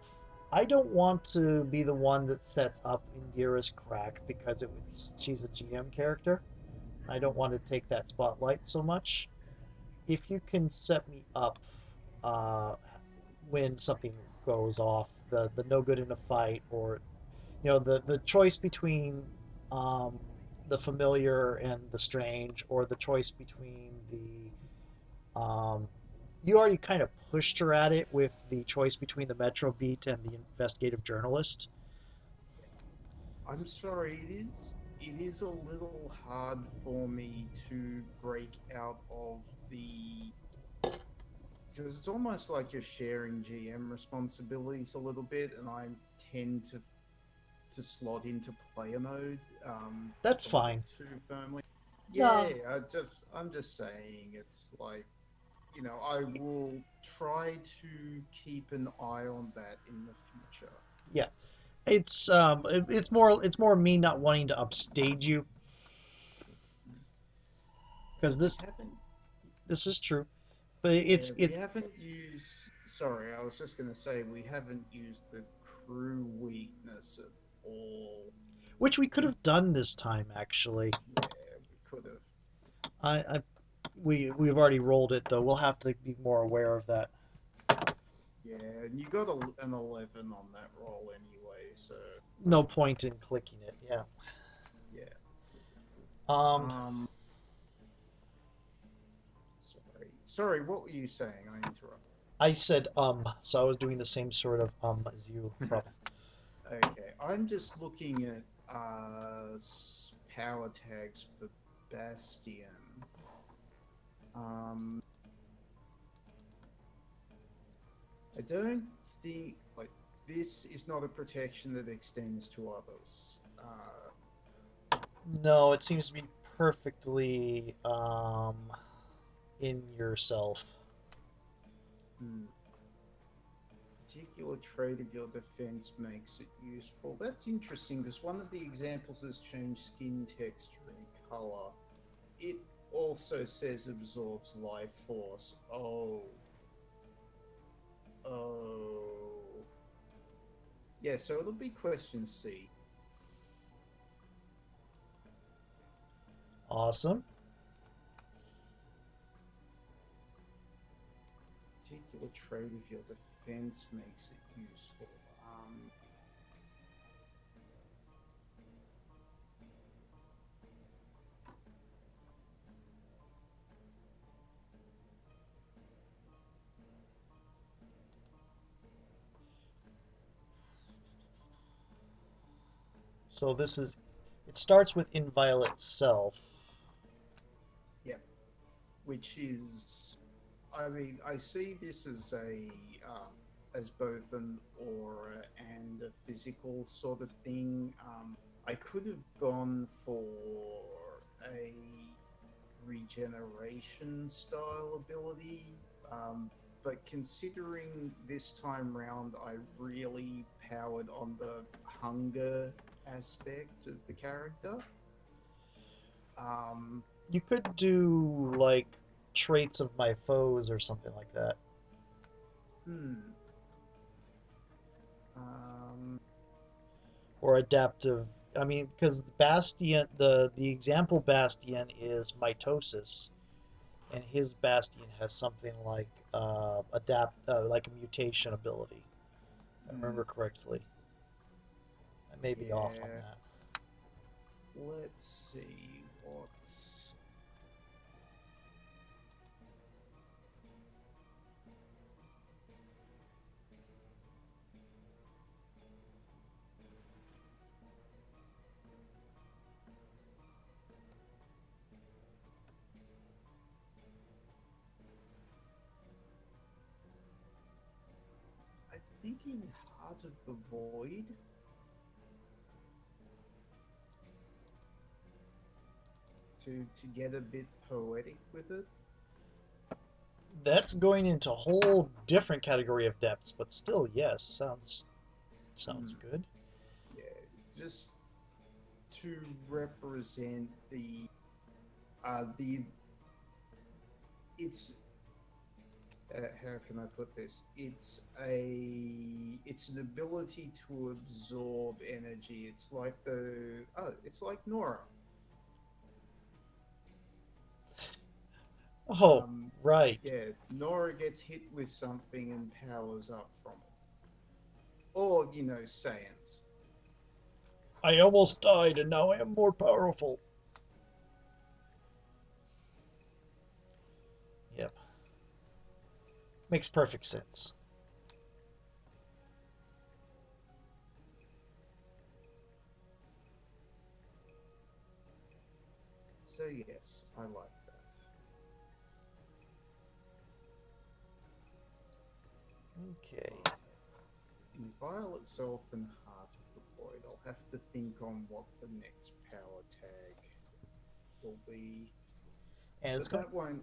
I don't want to be the one that sets up Indira's crack because she's a GM character. I don't want to take that spotlight so much. If you can set me up uh, when something goes off, the no good in a fight, or the choice between um, the familiar and the strange, or the choice between the you already kind of pushed her at it with the choice between the Metro Beat and the investigative journalist. I'm sorry, it is a little hard for me to break out of the because it's almost like you're sharing GM responsibilities a little bit, and I tend to slot into player mode That's a little fine. too firmly. Yeah, No, I'm just saying it's like I will try to keep an eye on that in the future. yeah, it's more me not wanting to upstage you because We this haven't this is true, but Yeah, we it's haven't used. Sorry, I was just going to say we haven't used the crew weakness at all. which we could have done this time actually. Yeah, we could have. I we've already rolled it though. We'll have to be more aware of that. Yeah, and you got an 11 on that roll anyway, so No point in clicking it. Yeah. yeah. Um, Um, sorry. What were you saying? I interrupted. I said so I was doing the same sort of as you probably. Okay, I'm just looking at power tags for Bastion. Um, I don't think like this is not a protection that extends to others. No, it seems to be perfectly in yourself. Hmm. Particular trait of your defense makes it useful. That's interesting because one of the examples has changed skin texture and color. It also says absorbs life force. Oh. Yeah, so it'll be question C. Awesome. Particular trait of your defense makes it useful. So this is, it starts with inviolate self. Yep. Which is, I mean, I see this as as both an aura and a physical sort of thing. I could have gone for a regeneration style ability, but considering this time round I really powered on the hunger aspect of the character. Um, You could do like traits of my foes or something like that. hmm. Um, Or adaptive. I mean, because Bastion, the example Bastion is mitosis, and his Bastion has something like like a mutation ability. If I hmm. remember correctly. I may be off on Yeah. that. Let's see what's. I'm thinking Heart of the Void to get a bit poetic with it. That's going into a whole different category of depths, but still, yes, sounds Hmm. good. Yeah, just to represent the it's how can I put this? It's an ability to absorb energy. It's like Nora. Oh, right. Yeah, Nora gets hit with something and powers up from it, or Saiyans. I almost died, and now I am more powerful. Yep, makes perfect sense. So yes, I like that. Okay. Right. In Violet Self and Heart of the Void, I'll have to think on what the next power tag will be, And it's but going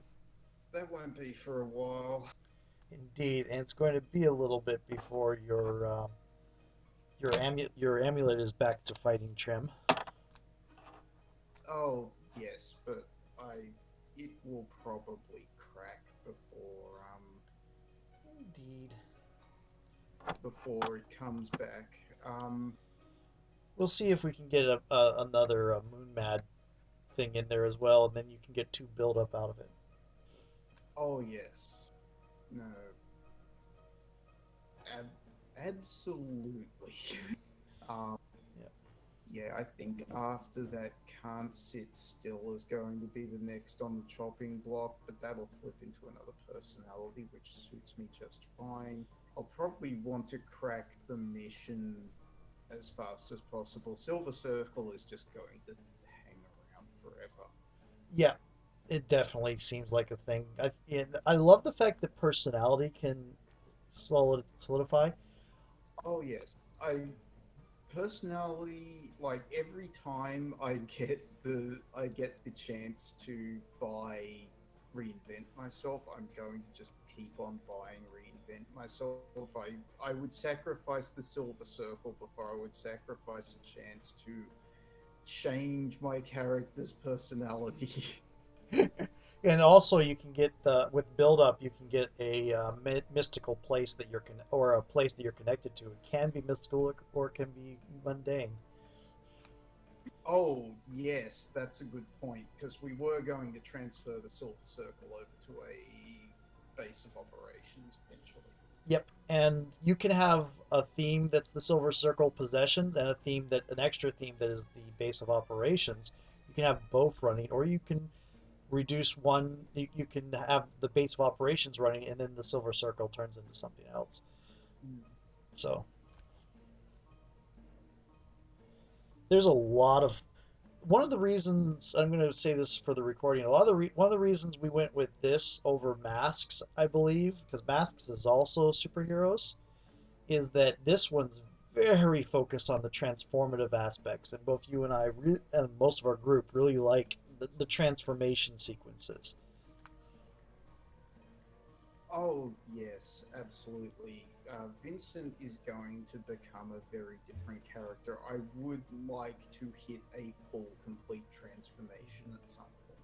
that won't be for a while. indeed, and it's going to be a little bit before your amulet is back to fighting trim. Oh yes, but I it will probably crack Indeed. before it comes back. We'll see if we can get another Moon Mad thing in there as well, and then you can get two build up out of it. Oh yes, no, absolutely. um, Yeah. yeah, I think after that, Can't Sit Still is going to be the next on the chopping block, but that'll flip into another personality, which suits me just fine. I'll probably want to crack the mission as fast as possible. Silver Circle is just going to hang around forever. Yeah, it definitely seems like a thing. I love the fact that personality can solidify. Oh yes, I personally like every time I get the chance to buy reinvent myself, I'm going to just keep on buying reinvent myself. I would sacrifice the silver circle before I would sacrifice a chance to change my character's personality. And also, you can get with build up, you can get a mystical place that or a place that you're connected to. It can be mystical or it can be mundane. Oh, yes, that's a good point because we were going to transfer the silver circle over to a base of operations eventually. Yep, and you can have a theme that's the Silver Circle possessions and a theme that an extra theme that is the base of operations. You can have both running, or you can reduce one. You can have the base of operations running, and then the Silver Circle turns into something else. Mm. So there's a lot of one of the reasons I'm going to say this for the recording. One of the reasons we went with this over Masks, I believe, because Masks is also superheroes, is that this one's very focused on the transformative aspects, and both you and and most of our group really like the transformation sequences. Oh, yes, absolutely. Vincent is going to become a very different character. I would like to hit a full, complete transformation at some point.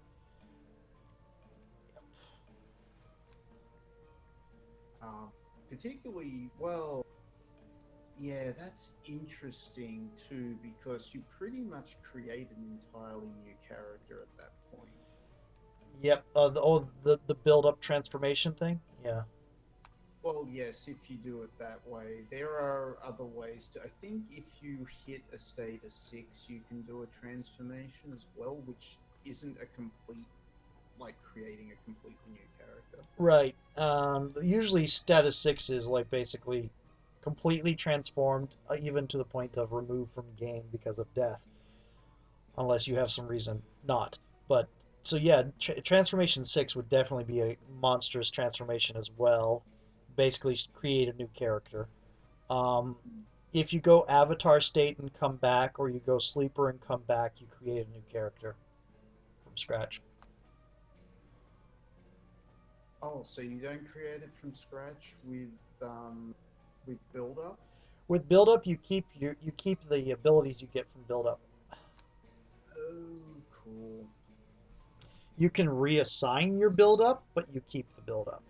Um, Particularly, well, yeah, that's interesting too, because you pretty much create an entirely new character at that point. Yep. The build up transformation thing. Yeah. Well, yes, if you do it that way. There are other ways to. I think if you hit a status 6, you can do a transformation as well, which isn't a complete, like creating a completely new character. Right. Usually status six is like basically completely transformed, even to the point of removed from game because of death, unless you have some reason not. But so yeah, transformation six would definitely be a monstrous transformation as well. Basically, create a new character. Um, if you go avatar state and come back, or you go sleeper and come back, you create a new character from scratch. Oh, so you don't create it from scratch with build up? With build up, you keep the abilities you get from build up. Oh, cool. You can reassign your build up, but you keep the build up.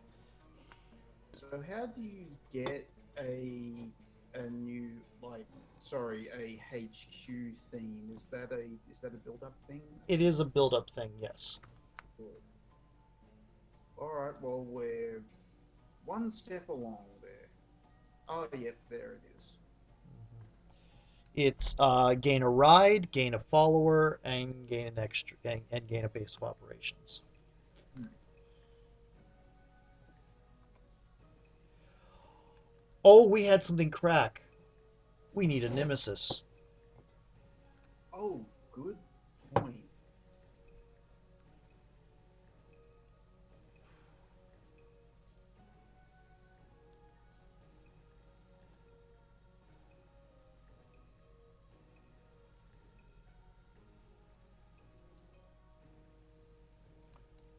So how do you get a new like sorry a HQ theme? Is that a build up thing? It is a build up thing, yes. Cool. All right. Well, we're one step along there. Oh, yep, there it is. It's gain a ride, gain a follower, and gain an extra and gain a base of operations. Hmm. Oh, we had something crack. We need a nemesis. Oh, good point.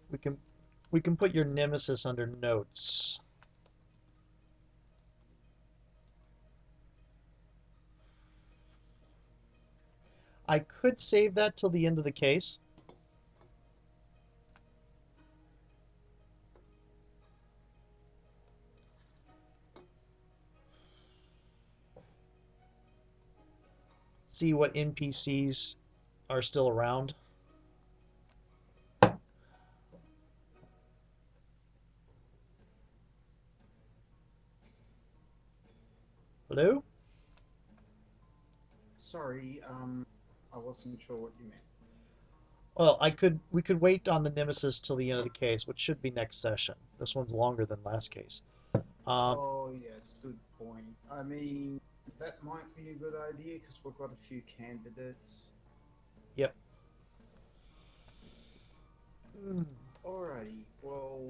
We can we can put your nemesis under notes. I could save that till the end of the case. See what NPCs are still around. Hello? Sorry, I wasn't sure what you meant. Well, we could wait on the nemesis till the end of the case, which should be next session. This one's longer than last case. Um, Oh, yes, good point. I mean, that might be a good idea because we've got a few candidates. Yep. Mm. Alrighty, well,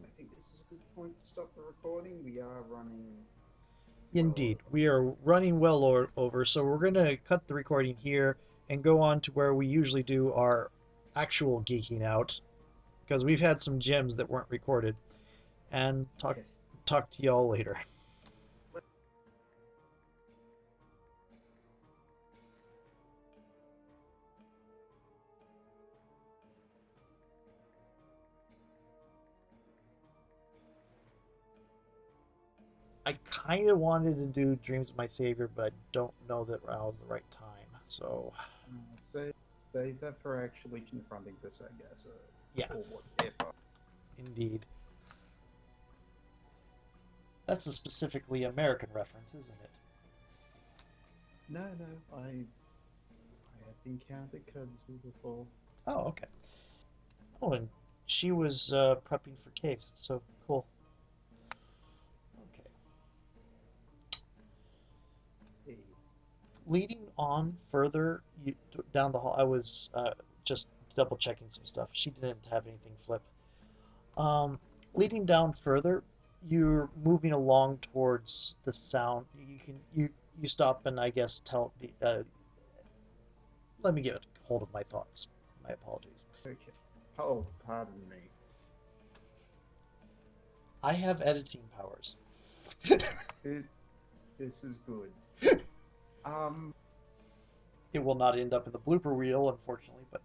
I think this is a good point to stop the recording. We are running well Indeed, over. we are running well over, so we're going to cut the recording here and go on to where we usually do our actual geeking out, because we've had some gems that weren't recorded, and Yes. talk to y'all later. I kind of wanted to do Dreams of My Savior, but I don't know that now is the right time. So, Save, save that for actually confronting the Sargasso yeah, or whatever. indeed. That's a specifically American reference, isn't it? No, no, I have encountered kudzu before. Oh, okay. Oh, and she was prepping for caves, so cool. Okay. Hey, Leading on further down the hall, I was just double checking some stuff. She didn't have anything flip. Um, Leading down further, you're moving along towards the sound. You stop and I guess tell the. Let me get a hold of my thoughts. My apologies. okay. Oh, pardon me. I have editing powers. It, this is good. Um, It will not end up in the blooper reel, unfortunately, but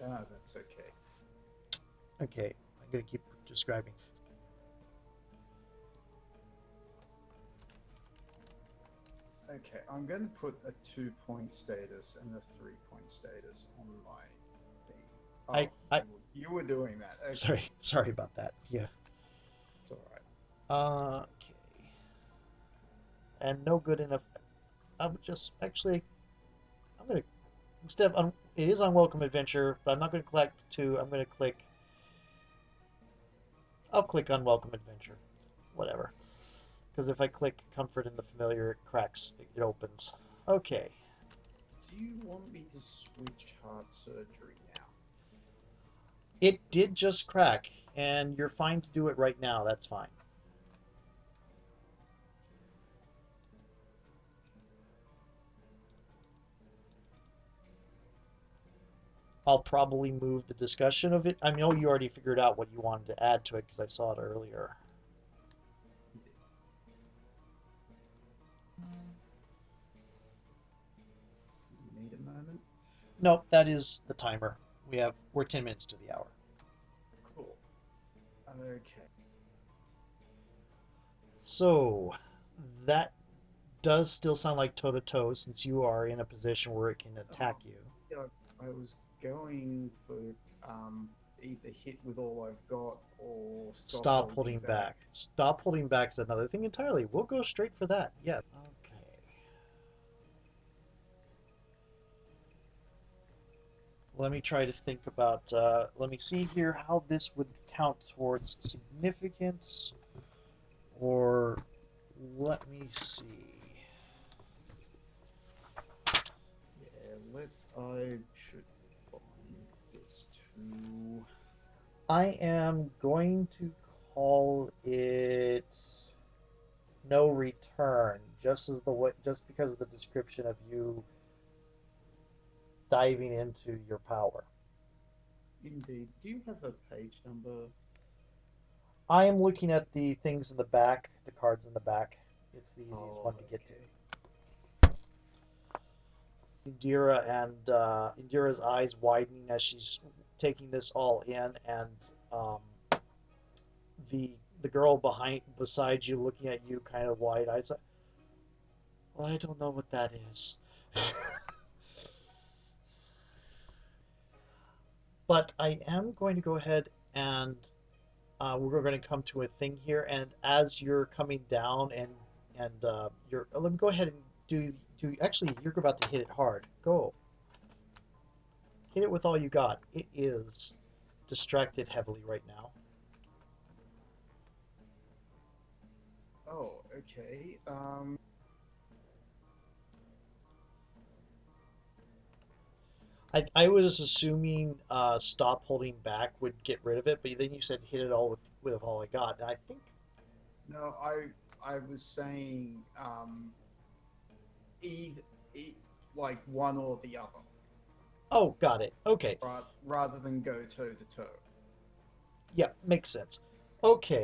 yeah. that's okay. Okay, I'm gonna keep describing. Okay, I'm going to put a 2-point status and a 3-point status on my thing. Oh, I you were doing that. Okay, sorry about that. Yeah. it's all right. Okay. And no good enough. I'm just actually. I'm gonna instead of it is unwelcome adventure, but I'm not gonna click two. I'm gonna click. I'll click unwelcome adventure. Whatever. Because if I click comfort in the familiar, it cracks. It opens. Okay. Do you want me to switch heart surgery now? It did just crack, and you're fine to do it right now. That's fine. I'll probably move the discussion of it. I know you already figured out what you wanted to add to it because I saw it earlier. Need a moment? Nope, that is the timer. We're 10 minutes to the hour. Cool. Okay. So that does still sound like toe to toe since you are in a position where it can attack you. Yeah, I was going for either hit with all I've got or stop Stop holding holding back. back. Stop holding back is another thing entirely. We'll go straight for that. Yeah. Okay. Let me try to think about. Let me see here how this would count towards significance, or let me see. Yeah, I should find this too. I am going to call it no return, just because of the description of you diving into your power. Indeed. Do you have a page number? I am looking at the things in the back, the cards in the back. It's the easiest Oh, one to get to. okay. Indira and Indira's eyes widening as she's taking this all in, and um, the girl beside you looking at you kind of wide eyed. Well, I don't know what that is. But I am going to go ahead and we're going to come to a thing here. And as you're coming down and you're, let me go ahead and do. Actually, you're about to hit it hard. Go hit it with all you got. It is distracted heavily right now. Oh, okay. I was assuming stop holding back would get rid of it, but then you said hit it all with all I got. And I think No, I was saying either, like one or the other, oh, got it. Okay. rather than go toe to toe. Yeah, makes sense. Okay.